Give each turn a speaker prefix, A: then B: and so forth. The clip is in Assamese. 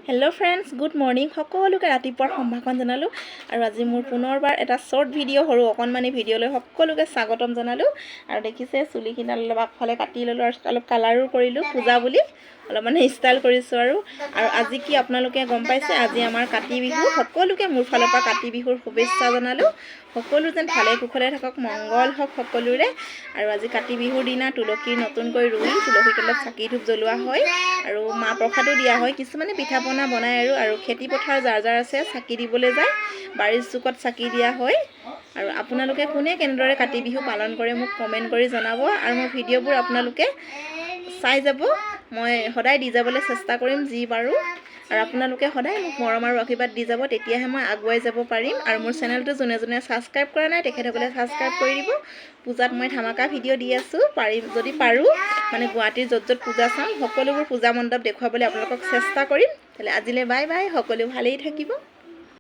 A: हेलो फ्रेंड्स गुड मर्निंग সকলোকে ৰাতিপুৱাৰ সম্ভাষণ জনালো আৰু আজি মোৰ পুনৰবাৰ এটা শৰ্ট ভিডিঅ' হৰু অকনমানি ভিডিঅ'লৈ সকলোকে স্বাগতম জনালো আৰু দেখিছে চুলিখিনি অলপ আগফালে কাটি ললো আৰু অলপ কালাৰো কৰিলো পূজা বুলি অলপ মানে ষ্টাইল কৰিছো আৰু আজি কি আপোনালোকে গম পাইছে আজি আমাৰ কাতি বিহু সকলোকে মোৰ ফালৰ পৰা কাতি বিহুৰ শুভেচ্ছা জনালো সকলো যেন ভালে কুশলে থাকক মংগল হওক সকলোৰে আৰু আজি কাতি বিহুৰ দিনা তুলসী নতুনকৈ ৰুই তুলসী তলত চাকি ধূপ জ্বলোৱা হয় আৰু মা প্ৰসাদো দিয়া হয় কিছুমানে পিঠা পনা বনায় আৰু খেতি পথাৰ যাৰ যাৰ আছে চাকি দিবলৈ যায় বাৰিৰ চুকত চাকি দিয়া হয় আৰু আপোনালোকে কোনে কেনেদৰে কাতি বিহু পালন কৰে মোক কমেন্ট কৰি জনাব আৰু মোৰ ভিডিঅ'বোৰ আপোনালোকে চাই যাব মই সদায় দি যাবলৈ চেষ্টা কৰিম যি পাৰো আৰু আপোনালোকে সদায় মোক মৰম আৰু আশীৰ্বাদ দি যাব তেতিয়াহে মই আগুৱাই যাব পাৰিম আৰু মোৰ চেনেলটো যোনে যোনে সাবস্ক্ৰাইব কৰা নাই তেখেতসকলে সাবস্ক্ৰাইব কৰি দিব পূজাত মই ধামাকা ভিডিঅ' দি আছো পাৰিম যদি পাৰো মানে গুৱাহাটীৰ য'ত য'ত পূজা চাম সকলোবোৰ পূজা মণ্ডপ দেখুৱাবলৈ আপোনালোকক চেষ্টা কৰিম তাহলে আজিলে বাই বাই সকলো ভালেই থাকিব।